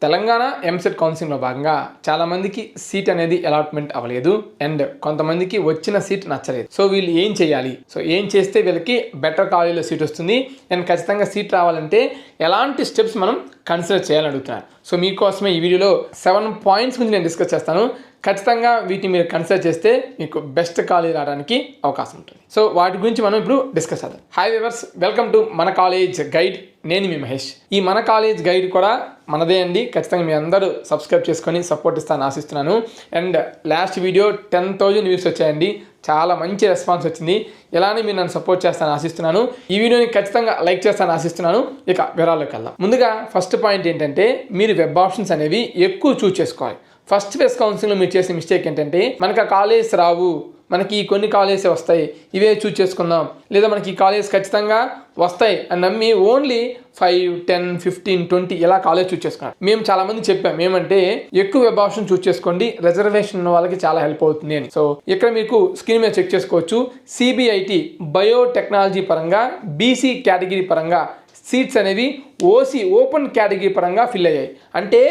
తెలంగాణ ఎంసెట్ కౌన్సిలింగ్లో భాగంగా చాలామందికి సీట్ అనేది అలాట్మెంట్ అవ్వలేదు అండ్ కొంతమందికి వచ్చిన సీట్ నచ్చలేదు. సో వీళ్ళు ఏం చేయాలి, సో ఏం చేస్తే వీళ్ళకి బెటర్ కాలేజీలో సీట్ వస్తుంది అండ్ ఖచ్చితంగా సీట్ రావాలంటే ఎలాంటి స్టెప్స్ మనం కన్సిడర్ చేయాలని అడుగుతున్నారు. సో మీకోసమే ఈ వీడియోలో 7 పాయింట్స్ గురించి నేను డిస్కస్ చేస్తాను. ఖచ్చితంగా వీటిని మీరు కన్సిడర్ చేస్తే మీకు బెస్ట్ కాలేజ్ రావడానికి అవకాశం ఉంటుంది. సో వాటి గురించి మనం ఇప్పుడు డిస్కస్ చేద్దాం. హాయ్ వ్యూవర్స్, వెల్కమ్ టు మన కాలేజ్ గైడ్. నేను మీ మహేష్. ఈ మన కాలేజ్ గైడ్ కూడా మనదే అండి. ఖచ్చితంగా మీ అందరూ సబ్స్క్రైబ్ చేసుకొని సపోర్ట్ ఇస్తాను ఆశిస్తున్నాను. అండ్ లాస్ట్ వీడియో 10,000 వ్యూస్ వచ్చాయండి. చాలా మంచి రెస్పాన్స్ వచ్చింది. ఇలానే మీరు నన్ను సపోర్ట్ చేస్తాను ఆశిస్తున్నాను. ఈ వీడియోని ఖచ్చితంగా లైక్ చేస్తాను ఆశిస్తున్నాను. ఇక వివరాల్లోకి వెళ్దాం. ముందుగా ఫస్ట్ పాయింట్ ఏంటంటే మీరు వెబ్ ఆప్షన్స్ అనేవి ఎక్కువ చూస్ చేసుకోవాలి. ఫస్ట్ ఫేజ్ కౌన్సిలింగ్లో మీరు చేసే మిస్టేక్ ఏంటంటే మనకు ఆ కాలేజ్ రావు, మనకి కొన్ని కాలేజెస్ వస్తాయి, ఇవే చూస్ చేసుకుందాం, లేదా మనకి ఈ కాలేజ్ ఖచ్చితంగా వస్తాయి అని నమ్మి ఓన్లీ 5, 10, 15, 20 ఇలా కాలేజ్ చూస్ చేసుకున్నారు. మేము చాలామంది చెప్పాం ఏమంటే ఎక్కువ వెబ్ ఆప్షన్ చూస్ చేసుకోండి, రిజర్వేషన్ ఉన్న వాళ్ళకి చాలా హెల్ప్ అవుతుంది అని. సో ఇక్కడ మీకు స్క్రీన్ మీద చెక్ చేసుకోవచ్చు. సిబిఐటి బయోటెక్నాలజీ పరంగా బీసీ కేటగిరీ పరంగా సీట్స్ అనేవి ఓసీ ఓపెన్ కేటగిరీ పరంగా ఫిల్ అయ్యాయి. అంటే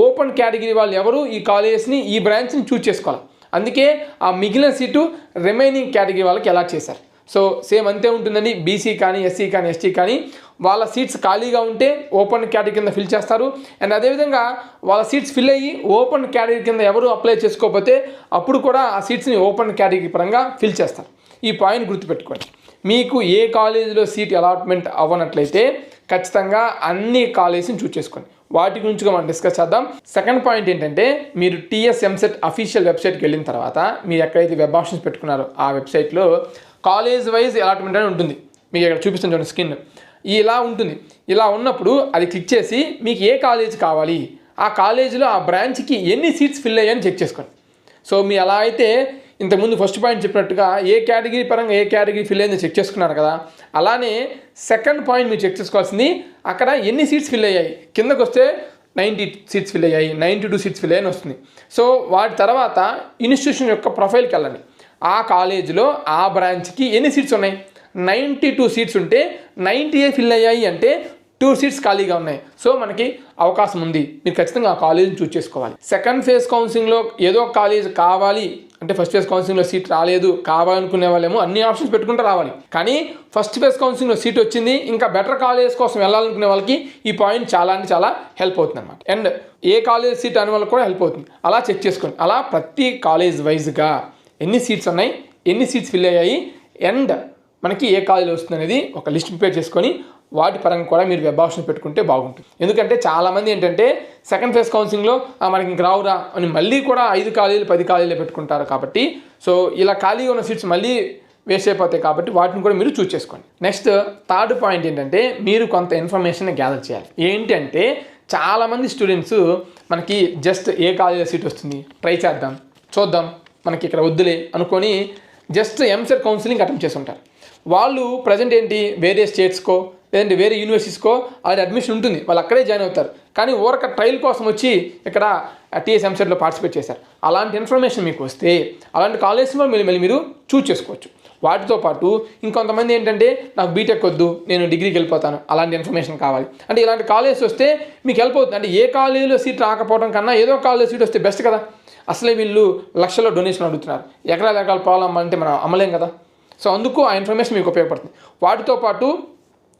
ఓపెన్ కేటగిరీ వాళ్ళు ఎవరు ఈ కాలేజెస్ని ఈ బ్రాంచ్ని చూస్ చేసుకోవాలి. అందుకే ఆ మిగిలిన సీటు రిమైనింగ్ కేటగిరీ వాళ్ళకి అలాట్ చేశారు. సో సేమ్ అంతే ఉంటుందండి. బీసీ కానీ ఎస్సీ కానీ ఎస్టీ కానీ వాళ్ళ సీట్స్ ఖాళీగా ఉంటే ఓపెన్ కేటగిరీ కింద ఫిల్ చేస్తారు. అండ్ అదేవిధంగా వాళ్ళ సీట్స్ ఫిల్ అయ్యి ఓపెన్ కేటగిరీ కింద ఎవరు అప్లై చేసుకోకపోతే అప్పుడు కూడా ఆ సీట్స్ని ఓపెన్ కేటగిరీ పరంగా ఫిల్ చేస్తారు. ఈ పాయింట్ గుర్తుపెట్టుకోండి. మీకు ఏ కాలేజీలో సీట్ అలాట్మెంట్ అవ్వనట్లయితే ఖచ్చితంగా అన్ని కాలేజీని చూస్ చేసుకోండి. వాటి గురించి మనం డిస్కస్ చేద్దాం. సెకండ్ పాయింట్ ఏంటంటే మీరు టీఎస్ ఎంసెట్ అఫీషియల్ వెబ్సైట్కి వెళ్ళిన తర్వాత మీరు ఎక్కడైతే వెబ్ ఆప్షన్స్ పెట్టుకున్నారో ఆ వెబ్సైట్లో కాలేజ్ వైజ్ అలాట్మెంట్ అని ఉంటుంది. మీకు ఇక్కడ చూపిస్తాను చూడండి స్క్రీన్. ఇలా ఉంటుంది. ఇలా ఉన్నప్పుడు అది క్లిక్ చేసి మీకు ఏ కాలేజ్ కావాలి, ఆ కాలేజీలో ఆ బ్రాంచ్కి ఎన్ని సీట్స్ ఫిల్ అయ్యాయని చెక్ చేసుకోండి. సో మీరు అలా అయితే ఇంతకుముందు ఫస్ట్ పాయింట్ చెప్పినట్టుగా ఏ కేటగిరీ పరంగా ఏ కేటగిరీ ఫిల్ అయిందో చెక్ చేసుకున్నారు కదా, అలానే సెకండ్ పాయింట్ మీరు చెక్ చేసుకోవాల్సింది అక్కడ ఎన్ని సీట్స్ ఫిల్ అయ్యాయి. కిందకు వస్తే 90 సీట్స్ ఫిల్ అయ్యాయి, 92 సీట్స్ ఫిల్ అయ్యాయని వస్తుంది. సో వాటి తర్వాత ఇన్స్టిట్యూషన్ యొక్క ప్రొఫైల్కి వెళ్ళండి. ఆ కాలేజీలో ఆ బ్రాంచ్కి ఎన్ని సీట్స్ ఉన్నాయి, 92 సీట్స్ ఉంటే 90 ఫిల్ అయ్యాయి అంటే 2 సీట్స్ ఖాళీగా ఉన్నాయి. సో మనకి అవకాశం ఉంది. మీరు ఖచ్చితంగా ఆ కాలేజీని చూస్ చేసుకోవాలి. సెకండ్ ఫేజ్ కౌన్సిలింగ్లో ఏదో ఒక కాలేజ్ కావాలి అంటే ఫస్ట్ ఫేజ్ కౌన్సిలింగ్లో సీట్ రాలేదు కావాలనుకునే వాళ్ళేమో అన్ని ఆప్షన్స్ పెట్టుకుంటూ రావాలి. కానీ ఫస్ట్ ఫేజ్ కౌన్సిలింగ్లో సీట్ వచ్చింది, ఇంకా బెటర్ కాలేజ్ కోసం వెళ్ళాలనుకునే వాళ్ళకి ఈ పాయింట్ చాలా అంటే చాలా హెల్ప్ అవుతుంది అనమాట. అండ్ ఏ కాలేజ్ సీట్ అనే వాళ్ళకి కూడా హెల్ప్ అవుతుంది. అలా చెక్ చేసుకోండి. అలా ప్రతి కాలేజ్ వైజ్గా ఎన్ని సీట్స్ ఉన్నాయి, ఎన్ని సీట్స్ ఫిల్ అయ్యాయి అండ్ మనకి ఏ కాలేజ్ వస్తుంది అనేది ఒక లిస్ట్ ప్రిపేర్ చేసుకొని వాటి పరంగా కూడా మీరు వెబ్ ఆప్షన్ పెట్టుకుంటే బాగుంటుంది. ఎందుకంటే చాలామంది ఏంటంటే సెకండ్ ఫేజ్ కౌన్సిలింగ్లో మనకి ఇంక రావురా అని మళ్ళీ కూడా 5 కాలేజీలు 10 కాలేజీలు పెట్టుకుంటారు. కాబట్టి సో ఇలా ఖాళీగా ఉన్న సీట్స్ మళ్ళీ వేస్ట్ అయిపోతాయి. కాబట్టి వాటిని కూడా మీరు చూస్ చేసుకోండి. నెక్స్ట్ థర్డ్ పాయింట్ ఏంటంటే మీరు కొంత ఇన్ఫర్మేషన్ గ్యాదర్ చేయాలి. ఏంటంటే చాలామంది స్టూడెంట్స్ మనకి జస్ట్ ఏ కాలేజీలో సీట్ వస్తుంది ట్రై చేద్దాం చూద్దాం మనకి ఇక్కడ వద్దులే అనుకొని జస్ట్ ఎంసెట్ కౌన్సిలింగ్ అటెంప్ట్ చేసి ఉంటారు. వాళ్ళు ప్రజెంట్ ఏంటి వేరే స్టేట్స్కో లేదంటే వేరే యూనివర్సిటీస్కో అది అడ్మిషన్ ఉంటుంది, వాళ్ళు అక్కడే జాయిన్ అవుతారు. కానీ ఓరక ట్రయల్ కోసం వచ్చి ఇక్కడ టీఎస్ ఎంసెట్లో పార్టిసిపేట్ చేశారు. అలాంటి ఇన్ఫర్మేషన్ మీకు వస్తే అలాంటి కాలేజ్లో మీరు చూస్ చేసుకోవచ్చు. వాటితో పాటు ఇంకొంతమంది ఏంటంటే నాకు బీటెక్ వద్దు నేను డిగ్రీకి వెళ్ళిపోతాను అలాంటి ఇన్ఫర్మేషన్ కావాలి అంటే ఇలాంటి కాలేజ్ వస్తే మీకు హెల్ప్ అవుతుంది. అంటే ఏ కాలేజీలో సీట్ రాకపోవడం కన్నా ఏదో కాలేజ్ సీట్ వస్తే బెస్ట్ కదా. అసలే వీళ్ళు లక్షల్లో డొనేషన్ అడుగుతున్నారు, ఎకరాల పొలం అంటే మనం అమ్మలేం కదా. సో అందుకు ఆ ఇన్ఫర్మేషన్ మీకు ఉపయోగపడుతుంది. వాటితో పాటు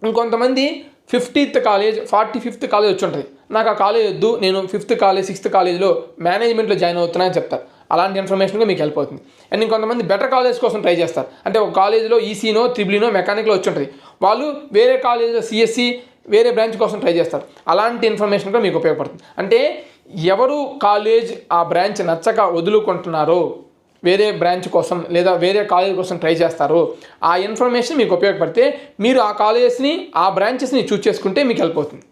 ఇంకొంతమంది 50th కాలేజ్ 45th కాలేజ్ వచ్చి ఉంటుంది, నాకు ఆ కాలేజ్ వద్దు నేను 5th కాలేజ్ 6th కాలేజ్లో మేనేజ్మెంట్లో జాయిన్ అవుతున్నా అని చెప్తారు. అలాంటి ఇన్ఫర్మేషన్గా మీకు హెల్ప్ అవుతుంది. అండ్ ఇంకొంతమంది బెటర్ కాలేజ్ కోసం ట్రై చేస్తారు. అంటే ఒక కాలేజ్లో ఈసీనో త్రిబులీనో మెకానిక్లో వచ్చి ఉంటుంది, వాళ్ళు వేరే కాలేజ్లో సిఎస్సి వేరే బ్రాంచ్ కోసం ట్రై చేస్తారు. అలాంటి ఇన్ఫర్మేషన్ కూడా మీకు ఉపయోగపడుతుంది. అంటే ఎవరు కాలేజ్ ఆ బ్రాంచ్ నచ్చక వదులుకుంటున్నారో వేరే బ్రాంచ్ కోసం లేదా వేరే కాలేజ్ కోసం ట్రై చేస్తారు, ఆ ఇన్ఫర్మేషన్ మీకు ఉపయోగపడితే మీరు ఆ కాలేజెస్ని ఆ బ్రాంచెస్ని చూస్ చేసుకుంటే మీకు హెల్ప్ అవుతుంది.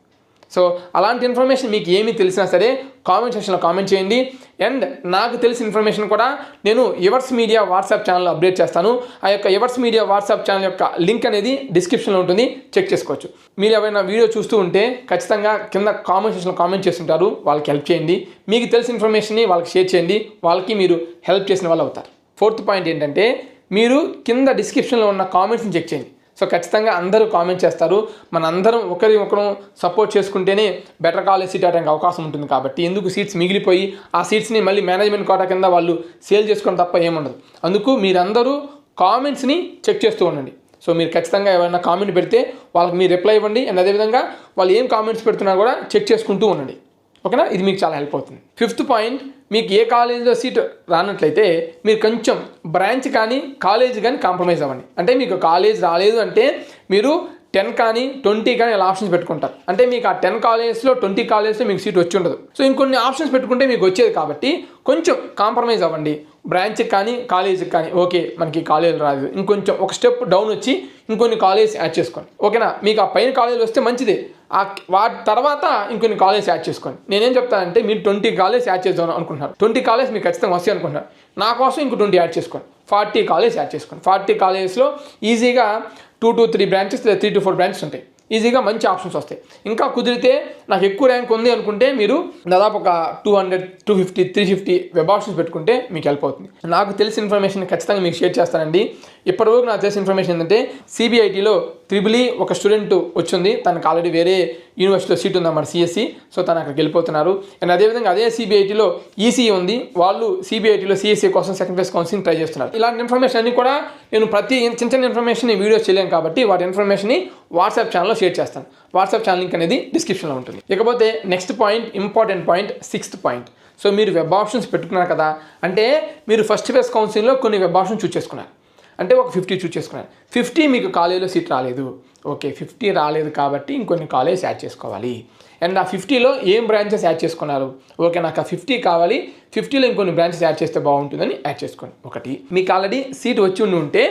సో అలాంటి ఇన్ఫర్మేషన్ మీకు ఏమీ తెలిసినా సరే కామెంట్ సెక్షన్లో కామెంట్ చేయండి. అండ్ నాకు తెలిసిన ఇన్ఫర్మేషన్ కూడా నేను ఎవర్స్ మీడియా వాట్సాప్ ఛానల్లో అప్డేట్ చేస్తాను. ఆ యొక్క ఎవర్స్ మీడియా వాట్సాప్ ఛానల్ యొక్క లింక్ అనేది డిస్క్రిప్షన్లో ఉంటుంది, చెక్ చేసుకోవచ్చు. మీరు ఎవరైనా వీడియో చూస్తూ ఉంటే ఖచ్చితంగా కింద కామెంట్ సెక్షన్లో కామెంట్ చేస్తుంటారు, వాళ్ళకి హెల్ప్ చేయండి. మీకు తెలిసిన ఇన్ఫర్మేషన్ని వాళ్ళకి షేర్ చేయండి, వాళ్ళకి మీరు హెల్ప్ చేసిన వాళ్ళు అవుతారు. ఫోర్త్ పాయింట్ ఏంటంటే మీరు కింద డిస్క్రిప్షన్లో ఉన్న కామెంట్స్ని చెక్ చేయండి. సో ఖచ్చితంగా అందరూ కామెంట్ చేస్తారు. మనందరం ఒకరు సపోర్ట్ చేసుకుంటేనే బెటర్ కాలేజ్ సీట్ అవడానికి అవకాశం ఉంటుంది. కాబట్టి ఎందుకు సీట్స్ మిగిలిపోయి ఆ సీట్స్ని మళ్ళీ మేనేజ్మెంట్ కోటా కింద వాళ్ళు సేల్ చేసుకోవడం తప్ప ఏముండదు. అందుకు మీరందరూ కామెంట్స్ని చెక్ చేస్తూ ఉండండి. సో మీరు ఖచ్చితంగా ఎవరైనా కామెంట్ పెడితే వాళ్ళకి మీరు రిప్లై ఇవ్వండి. అండ్ అదేవిధంగా వాళ్ళు ఏం కామెంట్స్ పెడుతున్నా కూడా చెక్ చేసుకుంటూ ఉండండి. ఓకేనా, ఇది మీకు చాలా హెల్ప్ అవుతుంది. 5th పాయింట్, మీకు ఏ కాలేజీలో సీట్ రానట్లయితే మీరు కొంచెం బ్రాంచ్ కానీ కాలేజ్ కానీ కాంప్రమైజ్ అవ్వండి. అంటే మీకు కాలేజ్ రాలేదు అంటే మీరు 10 కానీ 20 కానీ ఇలా ఆప్షన్స్ పెట్టుకుంటారు. అంటే మీకు ఆ 10 కాలేజెస్లో 20 కాలేజెస్లో మీకు సీట్ వచ్చి ఉండదు. సో ఇంకొన్ని ఆప్షన్స్ పెట్టుకుంటే మీకు వచ్చేది. కాబట్టి కొంచెం కాంప్రమైజ్ అవ్వండి. బ్రాంచ్కి కానీ కాలేజీకి కానీ ఓకే మనకి కాలేజ్ రాదు, ఇంకొంచెం ఒక స్టెప్ డౌన్ వచ్చి ఇంకొన్ని కాలేజ్ యాడ్ చేసుకోండి. ఓకేనా, మీకు ఆ పైన కాలేజ్ వస్తే మంచిదే, వాటి తర్వాత ఇంకొన్ని కాలేజ్ యాడ్ చేసుకోండి. నేనేం చెప్తానంటే మీరు 20 కాలేజ్ యాడ్ చేద్దాం అనుకుంటున్నారు, 20 కాలేజ్ మీకు ఖచ్చితంగా వస్తాయి అనుకుంటున్నారు, నా కోసం ఇంకో 20 యాడ్ చేసుకోండి, 40 కాలేజ్ యాడ్ చేసుకోండి. 40 కాలేజెస్లో ఈజీగా 2 to 3 బ్రాంచెస్ లేదా 3 to 4 బ్రాంచెస్ ఉంటాయి. ఈజీగా మంచి ఆప్షన్స్ వస్తాయి. ఇంకా కుదిరితే నాకు ఎక్కువ ర్యాంక్ ఉంది అనుకుంటే మీరు దాదాపు ఒక 200, 250, 350 వెబ్ ఆప్షన్స్ పెట్టుకుంటే మీకు హెల్ప్ అవుతుంది. నాకు తెలిసిన ఇన్ఫర్మేషన్ ఖచ్చితంగా మీకు షేర్ చేస్తానండి. ఇప్పటివరకు నాకు తెలిసిన ఇన్ఫర్మేషన్ ఏంటంటే CBITలో త్రిబుల్ ఒక స్టూడెంట్ వచ్చింది, తనకు ఆల్రెడీ వేరే యూనివర్సిటీలో సీట్ ఉందన్నమాట CSE. సో తను అక్కడికి వెళ్ళిపోతున్నారు. అండ్ అదేవిధంగా అదే CBITలో ECE ఉంది, వాళ్ళు CBITలో CSE కోసం సెకండ్ ఫేజ్ కౌన్సిలింగ్ ట్రై చేస్తున్నారు. ఇలాంటి ఇన్ఫర్మేషన్ అన్ని కూడా నేను ప్రతి చిన్న ఇన్ఫర్మేషన్ వీడియోస్ చేయలేను కాబట్టి వాటి ఇన్ఫర్మేషన్ని వాట్సాప్ ఛానల్లో షేర్ చేస్తాను. వాట్సాప్ ఛానల్ లింక్ అనేది డిస్క్రిప్షన్లో ఉంటుంది. ఇకపోతే next point, important point, 6th point. So మీరు వెబ్ ఆప్షన్స్ పెట్టుకున్నారు కదా, అంటే మీరు ఫస్ట్ ఫేజ్ కౌన్సిలింగ్లో కొన్ని వెబ్ ఆప్షన్స్ చూస్ చేసుకున్నారు. అంటే ఒక 50 చూస్ చేసుకున్నారు. 50 మీకు కాలేజీలో సీట్ రాలేదు. ఓకే, 50 రాలేదు కాబట్టి ఇంకొన్ని కాలేజ్ యాడ్ చేసుకోవాలి. అండ్ ఆ 50లో ఏం బ్రాంచెస్ యాడ్ చేసుకున్నారు? ఓకే, నాకు ఆ 50 కావాలి, 50లో ఇంకొన్ని బ్రాంచెస్ యాడ్ చేస్తే బాగుంటుందని యాడ్ చేసుకోండి. ఒకటి, మీకు ఆల్రెడీ సీట్ వచ్చి ఉంటే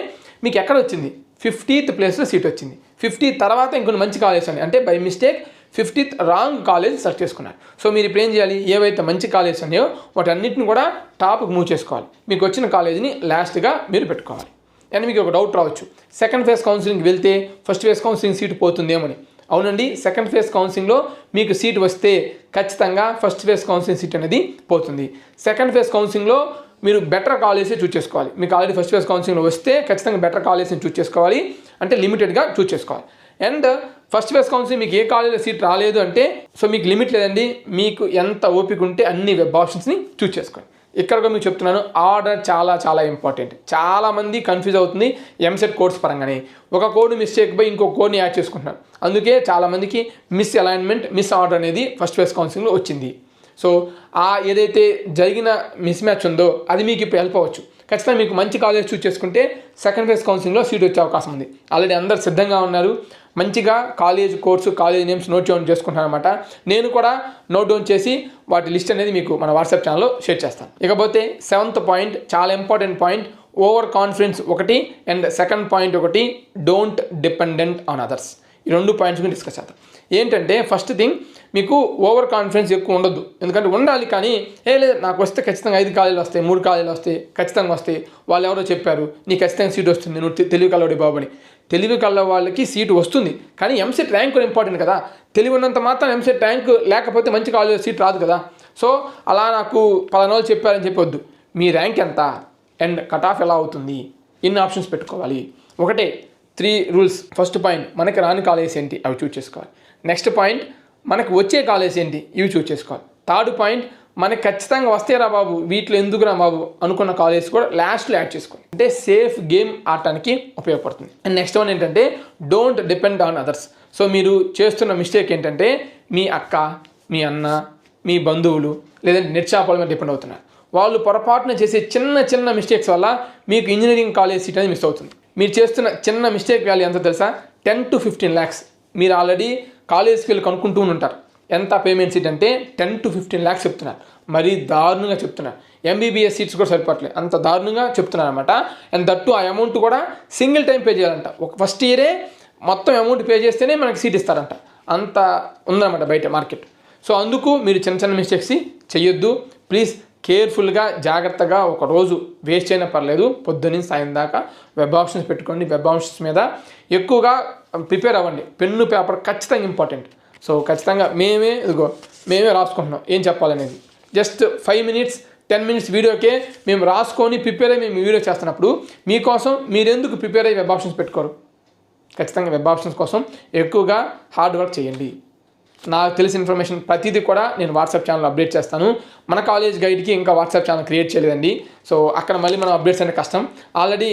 మీకు ఎక్కడ వచ్చింది? 50th ప్లేస్లో సీట్ వచ్చింది. 50 తర్వాత ఇంకొన్ని మంచి కాలేజ్ ఉన్నాయి, అంటే by mistake 50th wrong college select చేసుకున్నారు. సో మీరు ఇప్పుడు ఏం చేయాలి? ఏవైతే మంచి కాలేజ్ ఉన్నాయో వాటన్నిటిని కూడా టాప్కి మూవ్ చేసుకోవాలి. మీకు వచ్చిన కాలేజీని లాస్ట్గా మీరు పెట్టుకోవాలి. అండ్ మీకు ఒక డౌట్ రావచ్చు, సెకండ్ ఫేజ్ కౌన్సిలింగ్కి వెళ్తే ఫస్ట్ ఫేజ్ కౌన్సిలింగ్ సీట్ పోతుందేమని. అవునండి, సెకండ్ ఫేజ్ కౌన్సిలింగ్లో మీకు సీట్ వస్తే ఖచ్చితంగా ఫస్ట్ ఫేజ్ కౌన్సిలింగ్ సీట్ అనేది పోతుంది. సెకండ్ ఫేజ్ కౌన్సిలింగ్లో మీరు బెటర్ కాలేజీ చూస్ చేసుకోవాలి. మీకు ఆల్రెడీ ఫస్ట్ ఫేజ్ కౌన్సిలింగ్లో వస్తే ఖచ్చితంగా బెటర్ కాలేజీని చూస్ చేసుకోవాలి, అంటే లిమిటెడ్గా చూస్ చేసుకోవాలి. అండ్ ఫస్ట్ ఫేజ్ కౌన్సిలింగ్ మీకు ఏ కాలేజీలో సీట్ రాలేదు అంటే సో మీకు లిమిట్ లేదండి, మీకు ఎంత ఓపిక ఉంటే అన్ని వెబ్ ఆప్షన్స్ని చూస్ చేసుకోండి. ఇక్కడ కూడా మీకు చెప్తున్నాను, ఆర్డర్ చాలా చాలా ఇంపార్టెంట్. చాలామంది కన్ఫ్యూజ్ అవుతుంది ఎంసెట్ కోడ్స్ పరంగానే, ఒక కోడ్ మిస్టేక్ పోయి ఇంకో కోడ్ని యాడ్ చేసుకుంటున్నారు. అందుకే చాలామందికి మిస్ అలైన్మెంట్, మిస్ ఆర్డర్ అనేది ఫస్ట్ ఫేజ్ కౌన్సిలింగ్లో వచ్చింది. సో ఆ ఏదైతే జరిగిన మిస్ మ్యాచ్ ఉందో అది మీకు ఇప్పుడు హెల్ప్ అవ్వచ్చు. ఖచ్చితంగా మీకు మంచి కాలేజ్ చూస్ చేసుకుంటే సెకండ్ ఫేజ్ కౌన్సిలింగ్లో సీట్ వచ్చే అవకాశం ఉంది. ఆల్రెడీ అందరు సిద్ధంగా ఉన్నారు, మంచిగా college course, college names note down చేసుకుంటాను అనమాట. నేను కూడా నోట్ డౌన్ చేసి వాటి లిస్ట్ అనేది మీకు మన వాట్సాప్ ఛానల్లో షేర్ చేస్తాను. ఇకపోతే 7th పాయింట్, చాలా ఇంపార్టెంట్ పాయింట్, ఓవర్ కాన్ఫిడెన్స్ ఒకటి, అండ్ సెకండ్ పాయింట్ ఒకటి, డోంట్ డిపెండెంట్ ఆన్ అదర్స్. ఈ 2 పాయింట్స్ గురించి డిస్కస్ చేద్దాం. ఏంటంటే ఫస్ట్ థింగ్, మీకు ఓవర్ కాన్ఫిడెన్స్ ఎక్కువ ఉండొద్దు. ఎందుకంటే ఉండాలి, కానీ లేదు నాకు వస్తే ఖచ్చితంగా 5 కాలేజీలు వస్తాయి, 3 కాలేజీలు వస్తాయి, ఖచ్చితంగా వస్తాయి, వాళ్ళు ఎవరో చెప్పారు నీకు ఖచ్చితంగా సీట్ వస్తుంది, నువ్వు తెలివి కలవాడి బాబు అని. తెలివి కల వాళ్ళకి సీటు వస్తుంది, కానీ ఎంసెట్ ర్యాంక్ కూడా ఇంపార్టెంట్ కదా. తెలివి ఉన్నంత మాత్రం ఎంసెట్ ర్యాంక్ లేకపోతే మంచి కాలేజీలో సీట్ రాదు కదా. సో అలా నాకు 10 రోజులు చెప్పారని చెప్పొద్దు. మీ ర్యాంక్ ఎంత అండ్ కట్ ఆఫ్ ఎలా అవుతుంది, ఇన్ని ఆప్షన్స్ పెట్టుకోవాలి. ఒకటే 3 రూల్స్. ఫస్ట్ పాయింట్, మనకి రాని కాలేజ్ ఏంటి అవి చూస్ చేసుకోవాలి. నెక్స్ట్ పాయింట్, మనకు వచ్చే కాలేజ్ ఏంటి ఇవి చూస్ చేసుకోవాలి. థర్డ్ పాయింట్, మనకి ఖచ్చితంగా వస్తేరా బాబు, వీటిలో ఎందుకురా బాబు అనుకున్న కాలేజ్ కూడా లాస్ట్లో యాడ్ చేసుకోండి. అంటే సేఫ్ గేమ్ ఆడటానికి ఉపయోగపడుతుంది. అండ్ నెక్స్ట్ వన్ ఏంటంటే don't depend on others. So మీరు చేస్తున్న మిస్టేక్ ఏంటంటే మీ అక్క, మీ అన్న, మీ బంధువులు లేదంటే నెట్ షాపుల మీద డిపెండ్ అవుతున్నారు. వాళ్ళు పొరపాటున చేసే చిన్న మిస్టేక్స్ వల్ల మీకు ఇంజనీరింగ్ కాలేజ్ సీట్ అనేది మిస్ అవుతుంది. మీరు చేస్తున్న చిన్న మిస్టేక్ వాల్యూ ఎంత తెలుసా? 10 to 15 lakhs. మీరు ఆల్రెడీ కాలేజ్కి వెళ్ళి కనుక్కుంటూ ఉంటారు ఎంత పేమెంట్ సీట్ అంటే 10 to 15 lakhs చెప్తున్నారు. మరీ దారుణంగా చెప్తున్నారు. MBBS సీట్స్ కూడా సరిపడలేదు, అంత దారుణంగా చెప్తున్నారు అనమాట. అండ్ దట్టు ఆ అమౌంట్ కూడా సింగిల్ టైం పే చేయాలంట. ఒక ఫస్ట్ ఇయరే మొత్తం అమౌంట్ పే చేస్తేనే మనకి సీట్ ఇస్తారంట. అంత ఉందన్నమాట బయట మార్కెట్. సో అందుకు మీరు చిన్న మిస్టేక్స్ చెయ్యొద్దు ప్లీజ్. కేర్ఫుల్గా, జాగ్రత్తగా, ఒక రోజు వేస్ట్ అయినా పర్లేదు, పొద్దున్న సాయం దాకా వెబ్ ఆప్షన్స్ పెట్టుకోండి. వెబ్ ఆప్షన్స్ మీద ఎక్కువగా ప్రిపేర్ అవ్వండి. పెన్ను పేపర్ ఖచ్చితంగా ఇంపార్టెంట్. సో ఖచ్చితంగా మేమే రాసుకుంటున్నాం ఏం చెప్పాలనేది. జస్ట్ 5 minutes 10 minutes వీడియోకే మేము రాసుకొని ప్రిపేర్ అయ్యి మేము వీడియో చేస్తున్నప్పుడు మీకోసం మీరెందుకు ప్రిపేర్ అయ్యి వెబ్ ఆప్షన్స్ పెట్టుకోరు? ఖచ్చితంగా వెబ్ ఆప్షన్స్ కోసం ఎక్కువగా హార్డ్ వర్క్ చేయండి. నాకు తెలిసిన ఇన్ఫర్మేషన్ ప్రతిదీ కూడా నేను వాట్సాప్ ఛానల్ అప్డేట్ చేస్తాను. మన కాలేజ్ గైడ్కి ఇంకా వాట్సాప్ ఛానల్ క్రియేట్ చేయలేదండి. సో అక్కడ మళ్ళీ మనం అప్డేట్స్ అంటే కష్టం. ఆల్రెడీ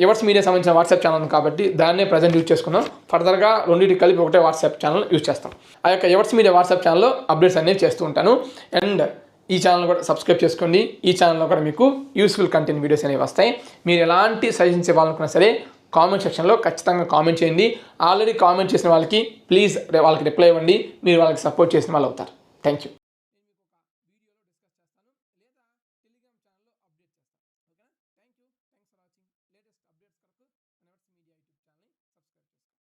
ఎవర్స్ మీడియా సంబంధించిన వాట్సాప్ ఛానల్ ఉంది కాబట్టి దాన్నే ప్రజెంట్ యూజ్ చేసుకున్నాం. ఫర్దర్గా రెండింటికి కలిపి ఒకటే వాట్సాప్ ఛానల్ యూజ్ చేస్తాం. ఆ యొక్క ఎవర్స్ మీడియా వాట్సాప్ ఛానల్లో అప్డేట్స్ అనేవి చేస్తూ ఉంటాను. అండ్ ఈ ఛానల్ కూడా సబ్స్క్రైబ్ చేసుకోండి. ఈ ఛానల్లో కూడా మీకు యూస్ఫుల్ కంటెంట్ వీడియోస్ అనేవి వస్తాయి. మీరు ఎలాంటి సజెషన్స్ ఇవ్వాలనుకున్నా సరే కామెంట్ సెక్షన్లో ఖచ్చితంగా కామెంట్ చేయండి. ఆల్రెడీ కామెంట్ చేసిన వాళ్ళకి ప్లీజ్ వాళ్ళకి రిప్లై ఇవ్వండి. మీరు వాళ్ళకి సపోర్ట్ చేసిన వాళ్ళు అవుతారు. Thank you.